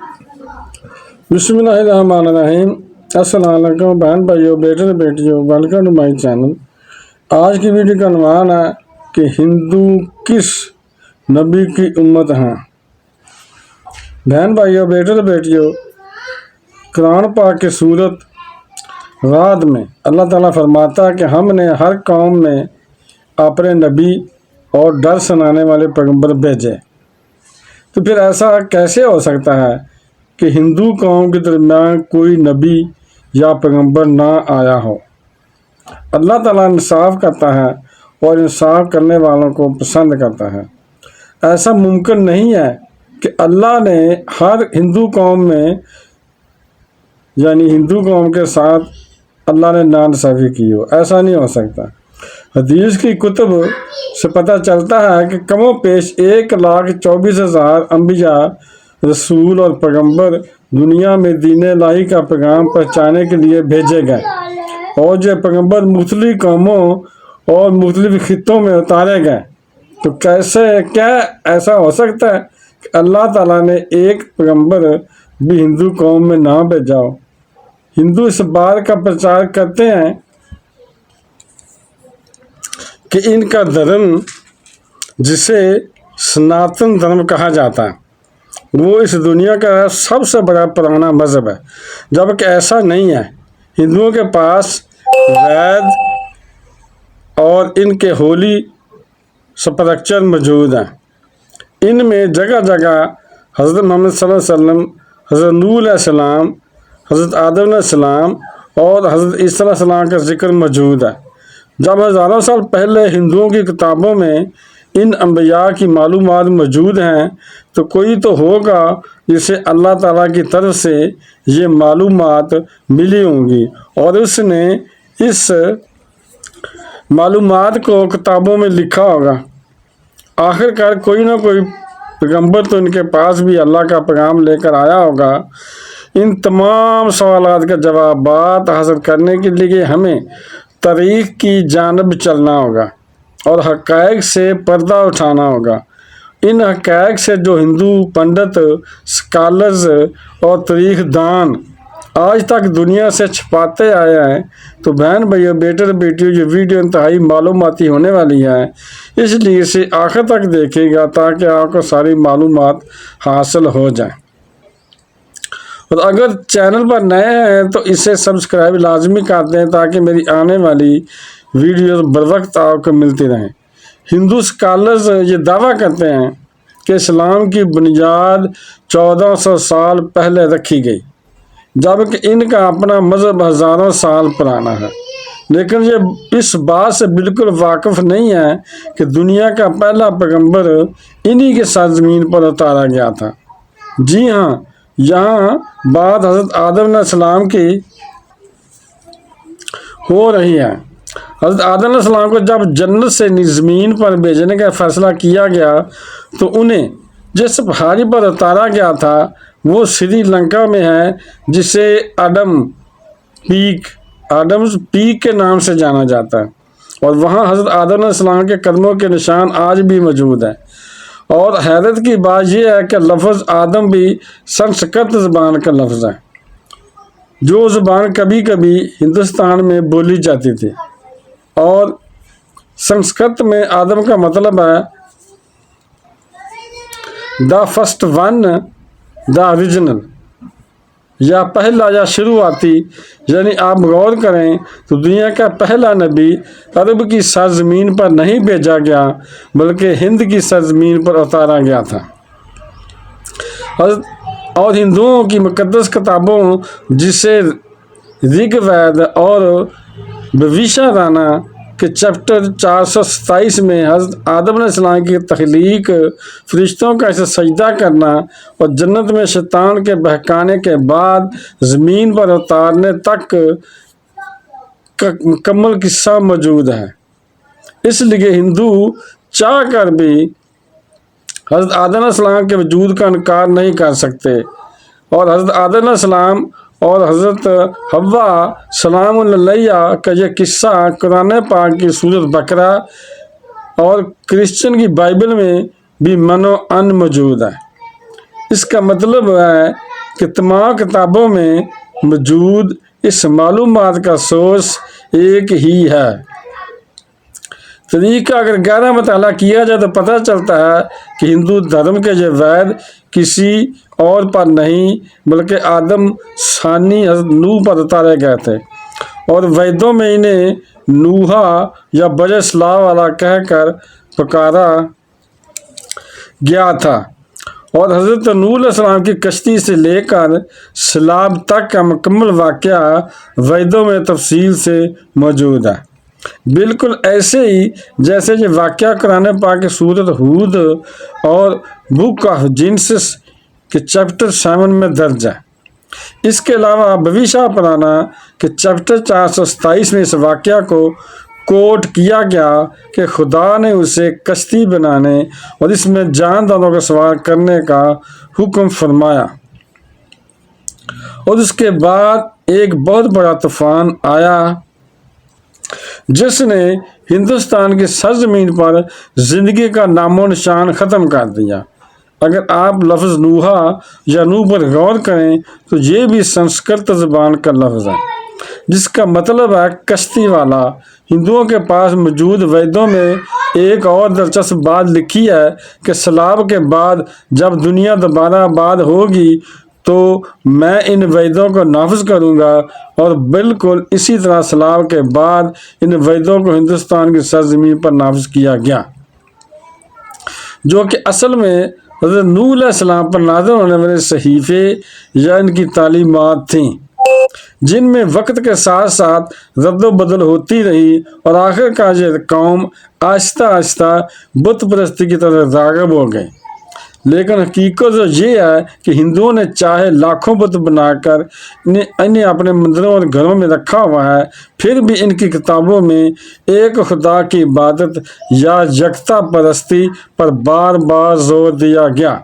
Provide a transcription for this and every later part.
بسم اللہ الرحمن الرحیم۔ السلام علیکم بہن بھائیو، بیٹے بیٹیوں، ویلکم ٹو مائی چینل۔ آج کی ویڈیو کا عنوان ہے کہ ہندو کس نبی کی امت ہیں۔ بہن بھائیو، بیٹے بیٹیوں، قرآن پاک کی سورت رعد میں اللہ تعالیٰ فرماتا ہے کہ ہم نے ہر قوم میں اپنے نبی اور ڈر سنانے والے پیغمبر بھیجے۔ تو پھر ایسا کیسے ہو سکتا ہے کہ ہندو قوم کے درمیان کوئی نبی یا پیغمبر نہ آیا ہو؟ اللہ تعالیٰ انصاف کرتا ہے اور انصاف کرنے والوں کو پسند کرتا ہے۔ ایسا ممکن نہیں ہے کہ اللہ نے ہر ہندو قوم میں یعنی ہندو قوم کے ساتھ اللہ نے ناانصافی کی ہو، ایسا نہیں ہو سکتا۔ حدیث کی کتب سے پتہ چلتا ہے کہ کم و بیش 1,24,000 انبیاء، رسول اور پیغمبر دنیا میں دین الہی کا پیغام پہنچانے کے لیے بھیجے گئے، اور جو پیغمبر مختلف قوموں اور مختلف خطوں میں اتارے گئے۔ تو کیا ایسا ہو سکتا ہے کہ اللہ تعالیٰ نے ایک پیغمبر بھی ہندو قوم میں نہ بھیجا ہو؟ ہندو اس بات کا پرچار کرتے ہیں کہ ان کا دھرم، جسے سناتن دھرم کہا جاتا ہے، وہ اس دنیا کا سب سے بڑا پرانا مذہب ہے، جبکہ ایسا نہیں ہے۔ ہندوؤں کے پاس وید اور ان کے ہولی سکرپچر موجود ہیں۔ ان میں جگہ جگہ حضرت محمد صلی اللہ علیہ وسلم، حضرت نوح علیہ السلام، حضرت آدم علیہ السلام اور حضرت عیسیٰ علیہ السلام کا ذکر موجود ہے۔ جب ہزاروں سال پہلے ہندوؤں کی کتابوں میں ان انبیاء کی معلومات موجود ہیں، تو کوئی تو ہوگا جسے اللہ تعالیٰ کی طرف سے یہ معلومات ملی ہوں گی، اور اس نے اس معلومات کو کتابوں میں لکھا ہوگا۔ آخر کار کوئی نہ کوئی پیغمبر تو ان کے پاس بھی اللہ کا پیغام لے کر آیا ہوگا۔ ان تمام سوالات کا جوابات حاصل کرنے کے لیے ہمیں تاریخ کی جانب چلنا ہوگا اور حقائق سے پردہ اٹھانا ہوگا۔ ان حقائق سے جو ہندو پنڈت، اسکالرز اور تاریخ دان آج تک دنیا سے چھپاتے آئے ہیں۔ تو بہن بھائیو، بیٹے بیٹیوں، یہ ویڈیو انتہائی معلوماتی ہونے والی ہے، اس لیے اسے آخر تک دیکھے گا تاکہ آپ کو ساری معلومات حاصل ہو جائیں۔ اور اگر چینل پر نئے ہیں تو اسے سبسکرائب لازمی کر دیں تاکہ میری آنے والی ویڈیوز بروقت آپ کو ملتی رہیں۔ ہندو اسکالرز یہ دعویٰ کرتے ہیں کہ اسلام کی بنیاد 1400 سال پہلے رکھی گئی، جبکہ ان کا اپنا مذہب ہزاروں سال پرانا ہے، لیکن یہ اس بات سے بالکل واقف نہیں ہے کہ دنیا کا پہلا پیغمبر انہی کے سرزمین پر اتارا گیا تھا۔ جی ہاں، یہاں بات حضرت آدم علیہ السلام کی ہو رہی ہے۔ حضرت آدم علیہ السلام کو جب جنت سے زمین پر بھیجنے کا فیصلہ کیا گیا تو انہیں جس پہاڑی پر اتارا گیا تھا وہ سری لنکا میں ہے، جسے آڈمز پیک کے نام سے جانا جاتا ہے، اور وہاں حضرت آدم علیہ السلام کے قدموں کے نشان آج بھی موجود ہیں۔ اور حیرت کی بات یہ ہے کہ لفظ آدم بھی سنسکرت زبان کا لفظ ہے، جو زبان کبھی کبھی ہندوستان میں بولی جاتی تھی، اور سنسکرت میں آدم کا مطلب ہے the first one, the original, یا پہلا یا شروعاتی۔ یعنی آپ غور کریں تو دنیا کا پہلا نبی عرب کی سرزمین پر نہیں بھیجا گیا بلکہ ہند کی سرزمین پر اتارا گیا تھا۔ اور ہندوؤں کی مقدس کتابوں جسے رگ وید اور بھویشارانا کے چیپٹر 427 میں حضرت آدم علیہ السلام کی تخلیق، فرشتوں کا اسے سجدہ کرنا اور جنت میں شیطان کے بہکانے کے بعد زمین پر اتارنے تک کا مکمل قصہ موجود ہے۔ اس لیے ہندو چاہ کر بھی حضرت آدم علیہ السلام کے وجود کا انکار نہیں کر سکتے، اور حضرت آدم علیہ السلام اور حضرت حوا سلام علیہا کا یہ قصہ قرآن پاک کی سورۃ بقرہ اور کرسچن کی بائبل میں بھی منو ان موجود ہے۔ اس کا مطلب ہے کہ تمام کتابوں میں موجود اس معلومات کا سورس ایک ہی ہے۔ طریقہ اگر گہرا مطالعہ کیا جائے تو پتہ چلتا ہے کہ ہندو دھرم کے یہ وید کسی اور پر نہیں بلکہ آدم ثانی حضرت نوح پر اتارے گئے تھے، اور ویدوں میں انہیں نوحا یا بڑے سلاح والا کہہ کر پکارا گیا تھا، اور حضرت نوح علیہ السلام کی کشتی سے لے کر سیلاب تک کا مکمل واقعہ ویدوں میں تفصیل سے موجود ہے، بالکل ایسے ہی جیسے یہ واقعہ قرآن پاک کی سورۃ ہود اور بک آف جینیسس کے چیپٹر 7 میں درج ہے۔ اس کے علاوہ بھویشا پرانا کے چیپٹر 427 میں اس واقعہ کو کوٹ کیا گیا کہ خدا نے اسے کشتی بنانے اور اس میں جانداروں کو سوار کرنے کا حکم فرمایا، اور اس کے بعد ایک بہت بڑا طوفان آیا جس نے ہندوستان کی سرزمین پر زندگی کا نام و نشان ختم کر دیا۔ اگر آپ لفظ نوحا یا نوح پر غور کریں تو یہ بھی سنسکرت زبان کا لفظ ہے جس کا مطلب ہے کشتی والا۔ ہندوؤں کے پاس موجود ویدوں میں ایک اور دلچسپ بات لکھی ہے کہ سیلاب کے بعد جب دنیا دوبارہ آباد ہوگی تو میں ان ویدوں کو نافذ کروں گا، اور بالکل اسی طرح سیلاب کے بعد ان ویدوں کو ہندوستان کی سرزمین پر نافذ کیا گیا، جو کہ اصل میں حضرت نوح علیہ السلام پر نازل ہونے والے صحیفے یا ان کی تعلیمات تھیں، جن میں وقت کے ساتھ ساتھ رد و بدل ہوتی رہی، اور آخر کار یہ قوم آہستہ آہستہ بت پرستی کی طرف راغب ہو گئی۔ لیکن حقیقت یہ ہے کہ ہندوؤں نے چاہے لاکھوں بت بنا کر انہیں اپنے مندروں اور گھروں میں رکھا ہوا ہے، پھر بھی ان کی کتابوں میں ایک خدا کی عبادت یا یکتا پرستی پر بار بار زور دیا گیا۔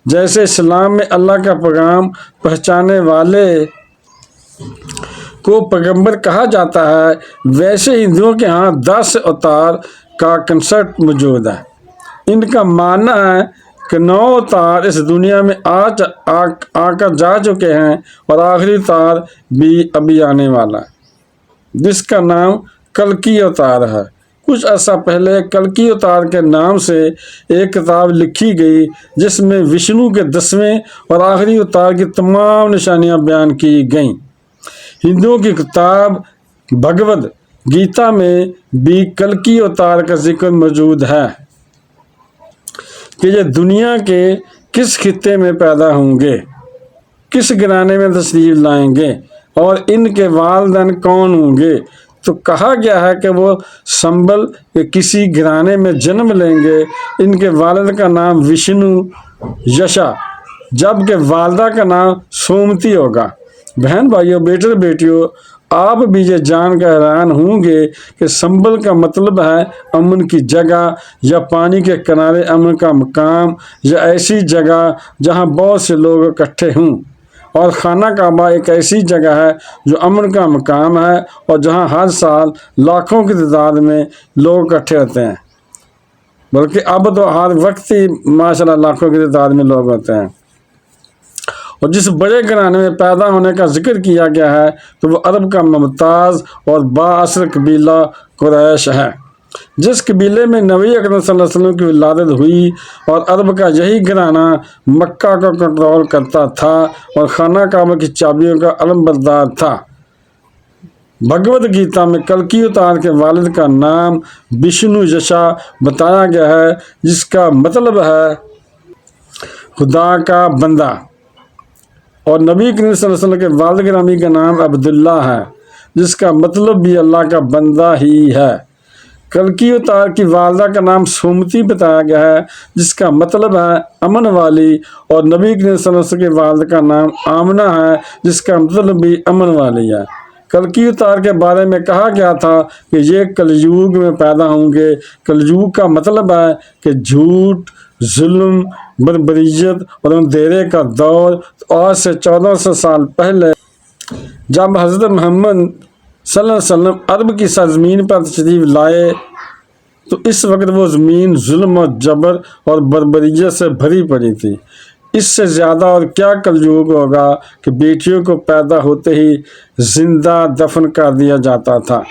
جیسے اسلام میں اللہ کا پیغام پہنچانے والے کو پیغمبر کہا جاتا ہے، ویسے ہندوؤں کے ہاں 10 اوتار کا کنسپٹ موجود ہے۔ ان کا ماننا ہے کہ 9 اوتار اس دنیا میں آ کر جا چکے ہیں، اور آخری اوتار بھی ابھی آنے والا ہے جس کا نام کلکی اوتار ہے۔ کچھ عرصہ پہلے کلکی اوتار کے نام سے ایک کتاب لکھی گئی جس میں وشنو کے 10ویں اور آخری اوتار کی تمام نشانیاں بیان کی گئیں۔ ہندوؤں کی کتاب بھگود گیتا میں بھی کلکی اوتار کا ذکر موجود ہے کہ یہ دنیا کے کس خطے میں پیدا ہوں گے، کس گھرانے میں تشریف لائیں گے، اور ان کے والدین کون ہوں گے۔ تو کہا گیا ہے کہ وہ سنبل کے کسی گھرانے میں جنم لیں گے۔ ان کے والد کا نام وشنو یشا جبکہ والدہ کا نام سومتی ہوگا۔ بہن بھائیوں، بیٹے بیٹیوں، آپ بھی یہ جان کر حیران ہوں گے کہ سنبل کا مطلب ہے امن کی جگہ، یا پانی کے کنارے امن کا مقام، یا ایسی جگہ جہاں بہت سے لوگ اکٹھے ہوں، اور خانہ کعبہ ایک ایسی جگہ ہے جو امن کا مقام ہے اور جہاں ہر سال لاکھوں کی تعداد میں لوگ اکٹھے ہوتے ہیں، بلکہ اب تو ہر وقت ہی ماشاءاللہ لاکھوں کی تعداد میں لوگ ہوتے ہیں۔ اور جس بڑے گھرانے میں پیدا ہونے کا ذکر کیا گیا ہے تو وہ عرب کا ممتاز اور بااثر قبیلہ قریش ہے، جس قبیلے میں نبی اکرم صلی اللہ علیہ وسلم کی ولادت ہوئی، اور عرب کا یہی گھرانہ مکہ کو کنٹرول کرتا تھا اور خانہ کعبہ کی چابیوں کا علم بردار تھا۔ بھگود گیتا میں کلکی اوتار کے والد کا نام وشنو یشا بتایا گیا ہے، جس کا مطلب ہے خدا کا بندہ، اور نبی کریم صلی اللہ علیہ وسلم کے والد گرامی کا نام عبداللہ ہے، جس کا مطلب بھی اللہ کا بندہ ہی ہے۔ کلکی اوتار کی والدہ کا نام سومتی بتایا گیا ہے، جس کا مطلب ہے امن والی، اور نبی کریم صلی اللہ علیہ وسلم کے والد کا نام آمنہ ہے، جس کا مطلب بھی امن والی ہے۔ کلکی اوتار کے بارے میں کہا گیا تھا کہ یہ کلیوگ میں پیدا ہوں گے۔ کلیوگ کا مطلب ہے کہ جھوٹ، ظلم، بربریت اور اندھیرے کا دور۔ آج سے 1400 سال پہلے جب حضرت محمد صلی اللہ علیہ وسلم عرب کی سرزمین پر تشریف لائے تو اس وقت وہ زمین ظلم اور جبر اور بربریت سے بھری پڑی تھی۔ اس سے زیادہ اور کیا کلجوگ ہوگا کہ بیٹیوں کو پیدا ہوتے ہی زندہ دفن کر دیا جاتا تھا۔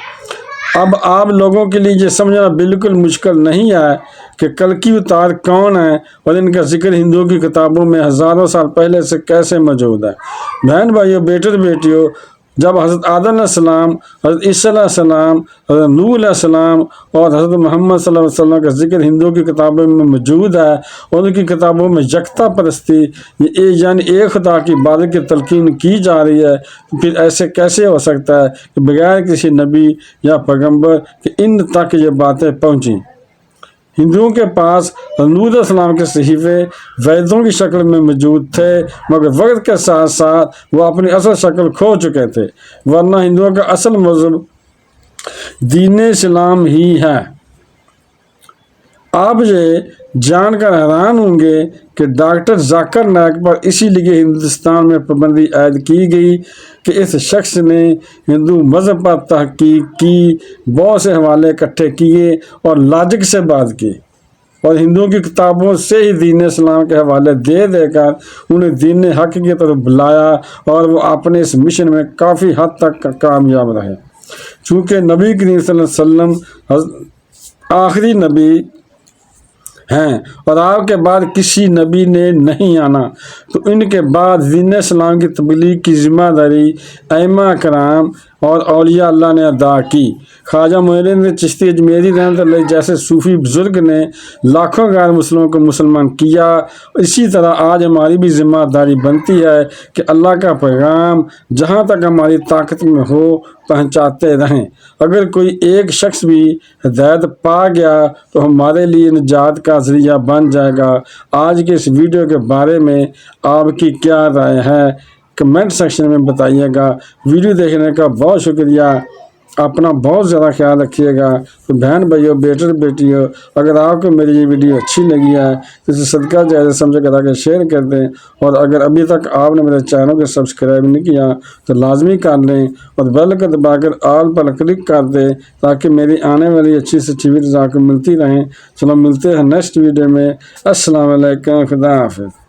اب آپ لوگوں کے لیے یہ سمجھنا بالکل مشکل نہیں ہے کہ کلکی اتار کون ہے اور ان کا ذکر ہندوؤں کی کتابوں میں ہزاروں سال پہلے سے کیسے موجود ہے۔ بہن بھائیوں، بیٹے بیٹیوں، جب حضرت آدم علیہ السلام، حضرت عیسیٰ علیہ السلام، حضرت نوح علیہ السلام اور حضرت محمد صلی اللہ علیہ وسلم کا ذکر ہندوؤں کی کتابوں میں موجود ہے اور ان کی کتابوں میں یکتا پرستی یعنی ایک خدا کی عبادت کی تلقین کی جا رہی ہے، پھر ایسے کیسے ہو سکتا ہے کہ بغیر کسی نبی یا پیغمبر کہ ان تک یہ باتیں پہنچیں؟ ہندوؤں کے پاس نوح علیہ السلام کے صحیفے ویدوں کی شکل میں موجود تھے، مگر وقت کے ساتھ ساتھ وہ اپنی اصل شکل کھو چکے تھے، ورنہ ہندوؤں کا اصل مذہب دین اسلام ہی ہے۔ آپ یہ جان کر حیران ہوں گے کہ ڈاکٹر ذاکر نائک پر اسی لیے ہندوستان میں پابندی عائد کی گئی کہ اس شخص نے ہندو مذہب پر تحقیق کی، بہت سے حوالے اکٹھے کیے اور لاجک سے بات کی اور ہندوؤں کی کتابوں سے ہی دین اسلام کے حوالے دے دے کر انہیں دین حق کی طرف بلایا اور وہ اپنے اس مشن میں کافی حد تک کامیاب رہے۔ چونکہ نبی کریم صلی اللہ علیہ وسلم آخری نبی ہیں اور آپ کے بعد کسی نبی نے نہیں آنا، تو ان کے بعد دین اسلام کی تبلیغ کی ذمہ داری ائمہ کرام اور اولیاء اللہ نے ادا کی۔ خواجہ معین الدین چشتی اجمیری رحمۃ اللہ جیسے صوفی بزرگ نے لاکھوں غیر مسلموں کو مسلمان کیا۔ اسی طرح آج ہماری بھی ذمہ داری بنتی ہے کہ اللہ کا پیغام جہاں تک ہماری طاقت میں ہو پہنچاتے رہیں۔ اگر کوئی ایک شخص بھی ہدایت پا گیا تو ہمارے لیے نجات کا ذریعہ بن جائے گا۔ آج کے اس ویڈیو کے بارے میں آپ کی کیا رائے ہے؟ کمنٹ سیکشن میں بتائیے گا۔ ویڈیو دیکھنے کا بہت شکریہ۔ اپنا بہت زیادہ خیال رکھیے گا۔ تو بہن بھائیوں، بیٹے بیٹیوں، اگر آپ کو میری یہ ویڈیو اچھی لگی ہے تو اسے صدقہ جائز سمجھ کر آگے شیئر کر دیں، اور اگر ابھی تک آپ نے میرے چینل کو سبسکرائب نہیں کیا تو لازمی کر لیں اور بیل کو دبا کر آل پر کلک کر دیں تاکہ میری آنے والی اچھی سے اچھی ویڈیوز آپ کو ملتی رہیں۔ چلو ملتے ہیں نیکسٹ ویڈیو میں۔ السلام علیکم، خدا حافظ۔